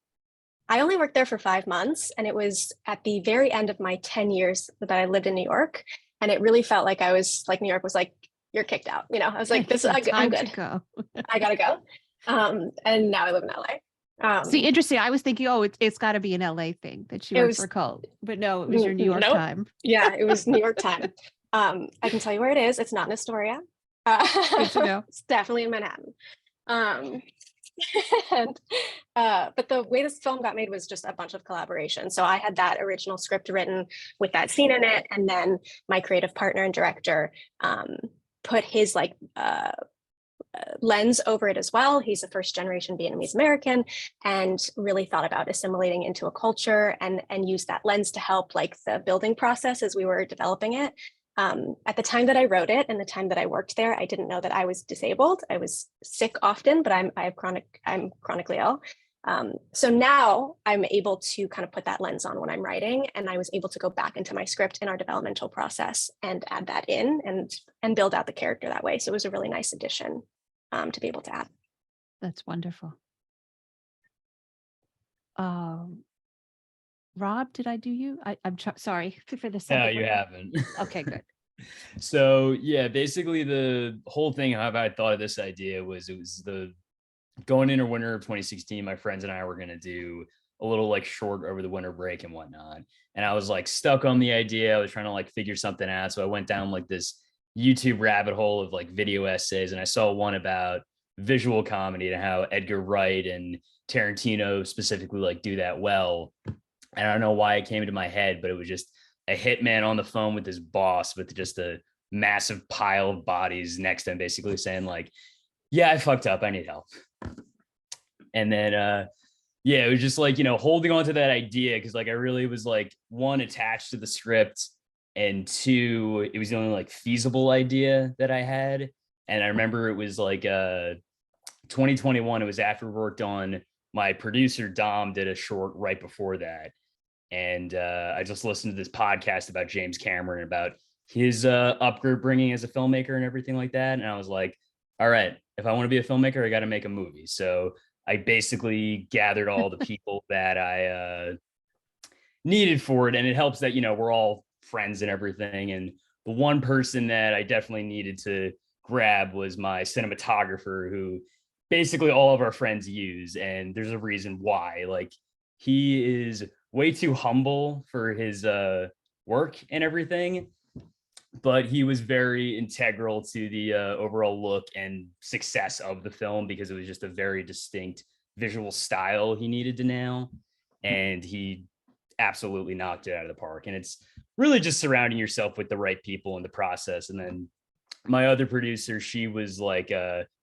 I only worked there for 5 months, and it was at the very end of my 10 years that I lived in New York. And it really felt like I was like, New York was like, you're kicked out. You know, I was like, this is I'm good. Go. I gotta go. And now I live in LA. See, interesting. I was thinking, oh, it's got to be an LA thing that she worked for Cult, but no, it was your New York time. Yeah, it was New York time. I can tell you where it is. It's not in Astoria. Good to know. It's definitely in Manhattan. But the way this film got made was just a bunch of collaboration. So I had that original script written with that scene in it, and then my creative partner and director put his lens over it as well. He's a first generation Vietnamese American and really thought about assimilating into a culture and used that lens to help like the building process as we were developing it. At the time that I wrote it and the time that I worked there, I didn't know that I was disabled. I was sick often, but I'm chronically ill. So now I'm able to kind of put that lens on when I'm writing, and I was able to go back into my script in our developmental process and add that in and build out the character that way. So it was a really nice addition to be able to add. That's wonderful. Rob, did I do you? I'm sorry for the second. No, you haven't. Okay, good. So yeah, basically the whole thing how I thought of this idea was it was the going into winter of 2016, my friends and I were gonna do a little like short over the winter break and whatnot. And I was like stuck on the idea. I was trying to like figure something out. So I went down like this YouTube rabbit hole of like video essays, and I saw one about visual comedy and how Edgar Wright and Tarantino specifically like do that well. And I don't know why it came into my head, but it was just a hitman on the phone with his boss with just a massive pile of bodies next to him, basically saying like, yeah, I fucked up. I need help. And then, yeah, it was just like, you know, holding on to that idea. Cause like, I really was like, one, attached to the script, and two, it was the only like feasible idea that I had. And I remember it was like 2021. It was after we worked on, my producer Dom did a short right before that. And I just listened to this podcast about James Cameron, about his upbringing as a filmmaker and everything like that. And I was like, all right, if I want to be a filmmaker, I got to make a movie. So I basically gathered all the people that I needed for it. And it helps that, you know, we're all friends and everything. And the one person that I definitely needed to grab was my cinematographer, who basically all of our friends use. And there's a reason why. Like, he is way too humble for his work and everything, but he was very integral to the overall look and success of the film, because it was just a very distinct visual style he needed to nail, and he absolutely knocked it out of the park. And it's really just surrounding yourself with the right people in the process. And then my other producer, she was like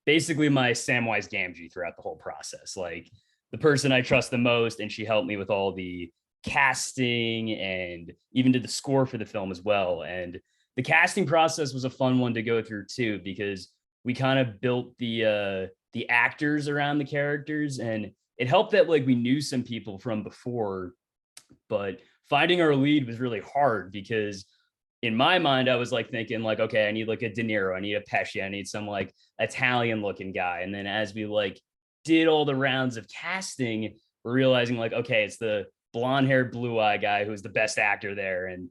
basically my Samwise Gamgee throughout the whole process, like the person I trust the most, and she helped me with all the casting and even did the score for the film as well. And the casting process was a fun one to go through too, because we kind of built the actors around the characters, and it helped that like we knew some people from before, but finding our lead was really hard, because in my mind, I was like thinking like, okay, I need like a De Niro, I need a Pesci, I need some like Italian looking guy. And then as we like did all the rounds of casting, we're realizing like, okay, it's the blonde haired, blue eye guy who's the best actor there, and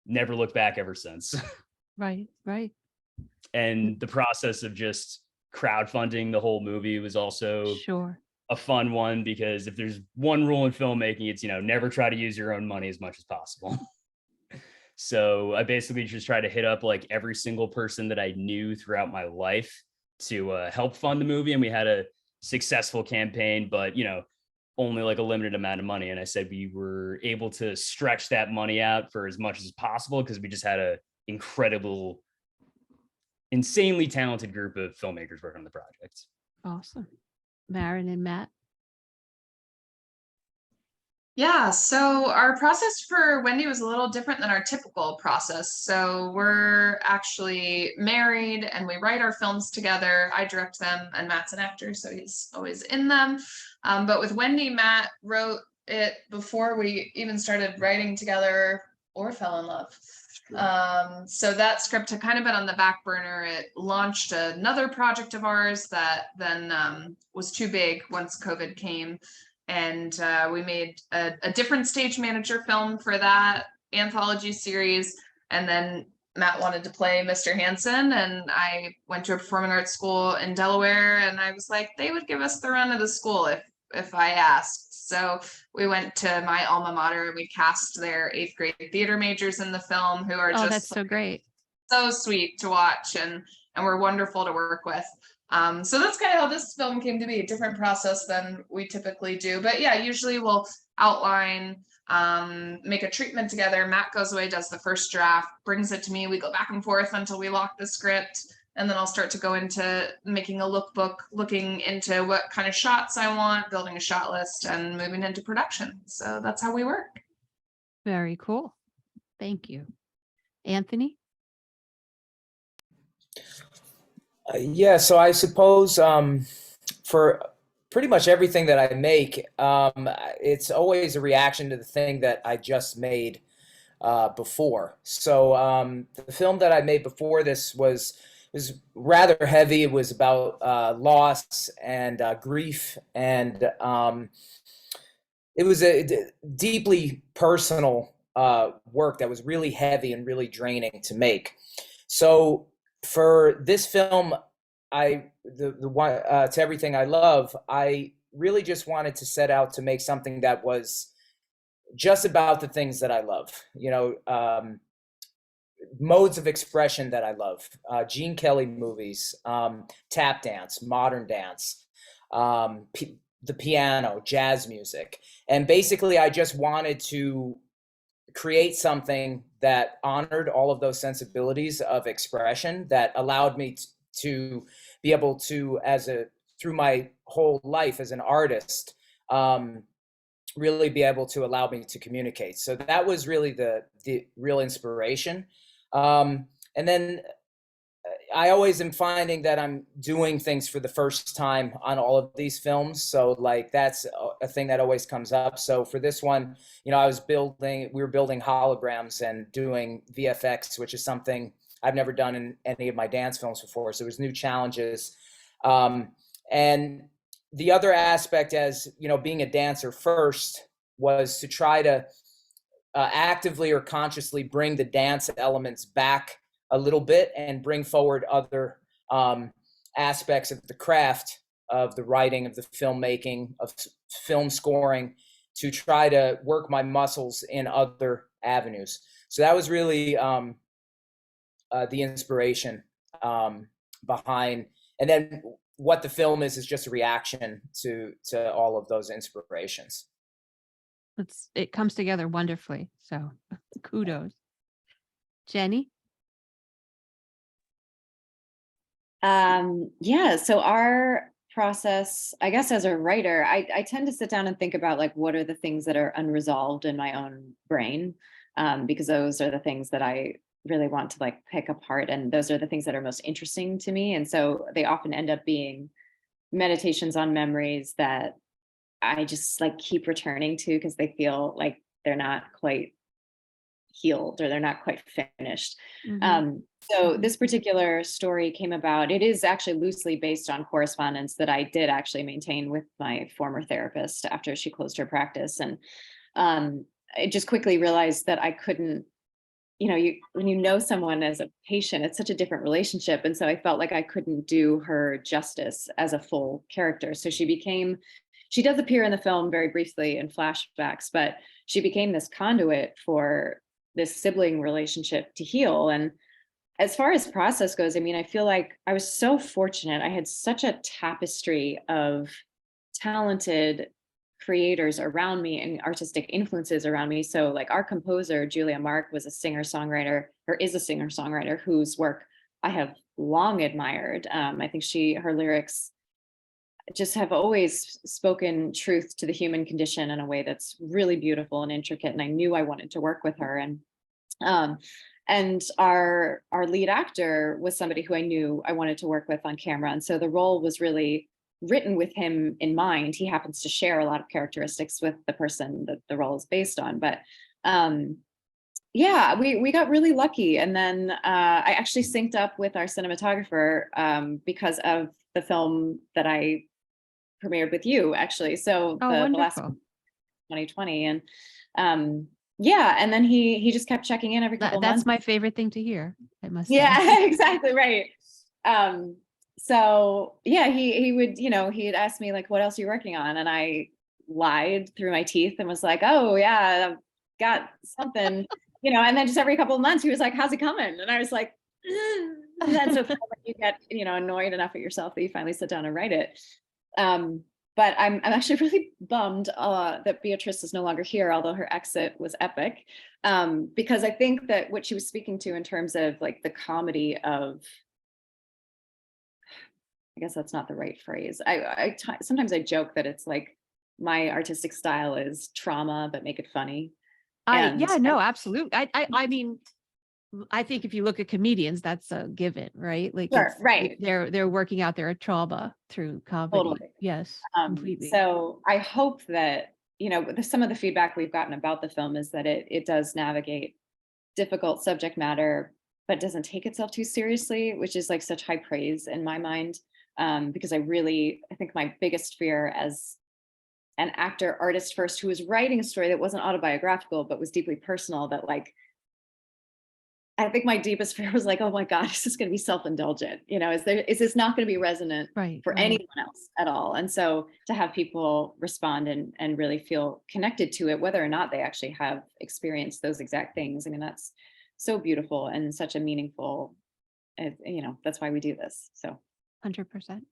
never looked back ever since. Right. And the process of just crowdfunding the whole movie was also a fun one, because if there's one rule in filmmaking, it's, you know, never try to use your own money as much as possible. So I basically just tried to hit up like every single person that I knew throughout my life to help fund the movie. And we had a successful campaign, but, you know, only like a limited amount of money. And I said we were able to stretch that money out for as much as possible, because we just had a incredible, insanely talented group of filmmakers working on the project. Awesome. Maren and Matt. Yeah, so our process for Wendy was a little different than our typical process. So we're actually married and we write our films together. I direct them, and Matt's an actor, so he's always in them. But with Wendy, Matt wrote it before we even started writing together or fell in love. So that script had kind of been on the back burner. It launched another project of ours that then was too big once COVID came. And we made a different stage manager film for that anthology series. And then Matt wanted to play Mr. Hansen, and I went to a performing arts school in Delaware, and I was like, they would give us the run of the school if I asked. So we went to my alma mater and we cast their 8th grade theater majors in the film, who are that's so great. So sweet to watch and were wonderful to work with. So that's kind of how this film came to be, a different process than we typically do. But yeah, usually we'll outline, make a treatment together. Matt goes away, does the first draft, brings it to me. We go back and forth until we lock the script. And then I'll start to go into making a lookbook, looking into what kind of shots I want, building a shot list, and moving into production. So that's how we work. Very cool. Thank you. Anthony? Yeah, so I suppose for pretty much everything that I make, it's always a reaction to the thing that I just made before. So the film that I made before this was rather heavy. It was about loss and grief, and it was a deeply personal work that was really heavy and really draining to make. So for this film, the one to everything I love, I really just wanted to set out to make something that was just about the things that I love, modes of expression that I love, Gene Kelly movies, tap dance, modern dance, the piano, jazz music. And basically I just wanted to create something that honored all of those sensibilities of expression, that allowed me to be able to, through my whole life as an artist, really be able to allow me to communicate. So that was really the real inspiration. And then I always am finding that I'm doing things for the first time on all of these films. So like, that's a thing that always comes up. So for this one, we were building holograms and doing VFX, which is something I've never done in any of my dance films before. So it was new challenges. And the other aspect, as being a dancer first, was to try to actively or consciously bring the dance elements back a little bit and bring forward other aspects of the craft, of the writing, of the filmmaking, of film scoring, to try to work my muscles in other avenues. So that was really the inspiration behind. And then what the film is just a reaction to all of those inspirations. It comes together wonderfully. So kudos. Jenny? Yeah, so our process, I guess as a writer, I tend to sit down and think about like, what are the things that are unresolved in my own brain? Because those are the things that I really want to like pick apart. And those are the things that are most interesting to me. And so they often end up being meditations on memories that I just like keep returning to because they feel like they're not quite healed or they're not quite finished. So this particular story came about, it is actually loosely based on correspondence that I did actually maintain with my former therapist after she closed her practice. And I just quickly realized that I couldn't, when you know someone as a patient, it's such a different relationship. And so I felt like I couldn't do her justice as a full character. So she does appear in the film very briefly in flashbacks, but she became this conduit for this sibling relationship to heal. And as far as process goes, I mean, I feel like I was so fortunate. I had such a tapestry of talented creators around me and artistic influences around me. So like our composer, Julia Mark, was a singer-songwriter, or is a singer-songwriter whose work I have long admired. I think her lyrics just have always spoken truth to the human condition in a way that's really beautiful and intricate. And I knew I wanted to work with her. And our lead actor was somebody who I knew I wanted to work with on camera. And so the role was really written with him in mind. He happens to share a lot of characteristics with the person that the role is based on. But yeah, we got really lucky. And then I actually synced up with our cinematographer because of the film that I premiered with you, actually. So the last 2020. And yeah, and then he just kept checking in every couple months. That's my favorite thing to hear, I must say. Yeah, exactly right. So yeah, he would, he had asked me like, what else are you working on? And I lied through my teeth and was like, oh yeah, I've got something, and then just every couple of months he was like, how's it coming? And I was like, and then so you get, annoyed enough at yourself that you finally sit down and write it. But I'm actually really bummed that Beatrice is no longer here, although her exit was epic. Because I think that what she was speaking to in terms of like the comedy of, I guess that's not the right phrase. Sometimes I joke that it's like my artistic style is trauma, but make it funny. Yeah, no, absolutely. I mean, I think if you look at comedians, that's a given, right? Like, sure, right. They're working out their trauma through comedy. Totally. Yes, completely. So I hope that, some of the feedback we've gotten about the film is that it does navigate difficult subject matter, but doesn't take itself too seriously, which is like such high praise in my mind. Because I think my biggest fear as an actor, artist first, who was writing a story that wasn't autobiographical, but was deeply personal, that like, I think my deepest fear was like, oh my God, is this going to be self-indulgent? Is this not going to be resonant for anyone else at all? And so to have people respond and really feel connected to it, whether or not they actually have experienced those exact things, I mean, that's so beautiful and such a meaningful, that's why we do this. So 100%.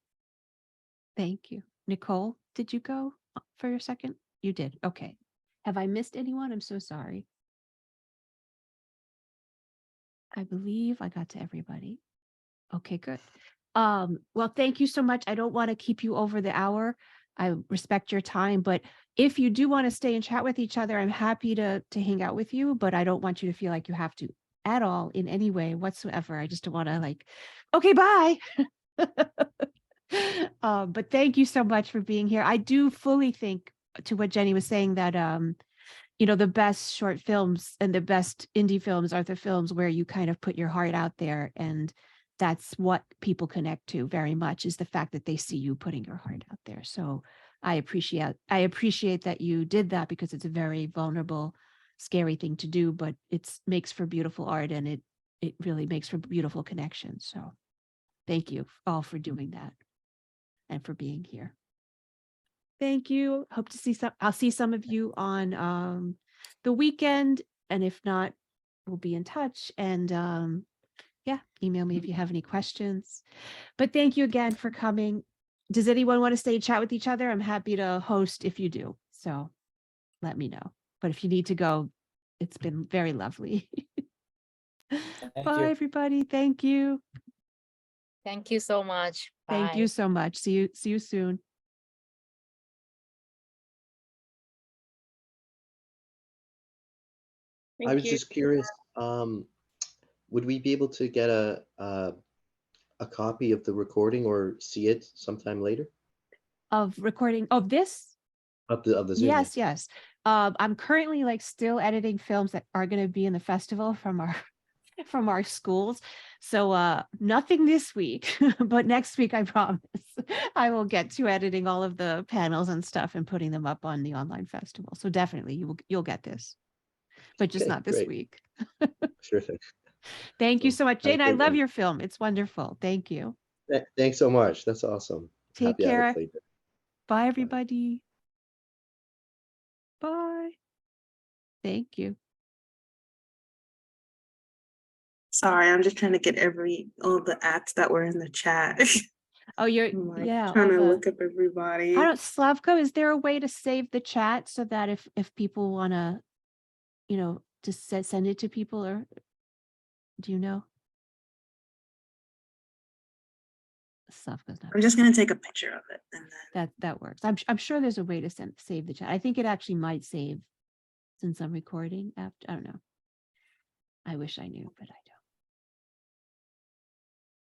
Thank you. Nicole, did you go for your second? You did. Okay. Have I missed anyone? I'm so sorry. I believe I got to everybody. Okay, good. Well, thank you so much. I don't want to keep you over the hour. I respect your time, but if you do want to stay and chat with each other, I'm happy to hang out with you, but I don't want you to feel like you have to at all in any way whatsoever. I just don't want to like, okay, bye. But thank you so much for being here. I do fully think, to what Jenny was saying, that the best short films and the best indie films are the films where you kind of put your heart out there, and that's what people connect to very much, is the fact that they see you putting your heart out there. So I appreciate that you did that, because it's a very vulnerable, scary thing to do, but it makes for beautiful art, and it really makes for beautiful connections. So thank you all for doing that and for being here. Thank you. Hope to see I'll see some of you on the weekend. And if not, we'll be in touch. And yeah, email me if you have any questions. But thank you again for coming. Does anyone want to stay and chat with each other? I'm happy to host if you do. So let me know. But if you need to go, it's been very lovely. Bye, everybody. Thank you. Thank you so much. Thank you so much. See you soon. I was just curious, would we be able to get a copy of the recording or see it sometime later? Of recording of this? Of the Zoom? Yes, yes. I'm currently still editing films that are going to be in the festival from our schools. So nothing this week, but next week, I promise, I will get to editing all of the panels and stuff and putting them up on the online festival. So definitely you'll get this, but just not this week. Sure thing. Thank you so much, Jane. I love your film. It's wonderful. Thank you. Thanks so much. That's awesome. Take care. Bye, everybody. Bye. Thank you. Sorry, I'm just trying to get all the acts that were in the chat. Oh, you're trying to look up everybody. I don't, Slavko, is there a way to save the chat so that if people want to, just send it to people, or do you know? Slavko's not. I'm just gonna take a picture of it, and then that works. I'm sure there's a way to save the chat. I think it actually might save since I'm recording after. I don't know. I wish I knew, but I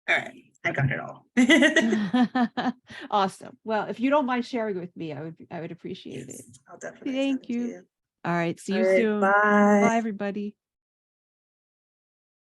don't. All right, I got it all. Awesome. Well, if you don't mind sharing with me, I would appreciate it. I'll definitely Thank send it to you. All right. See you All right, soon. bye. Bye, everybody.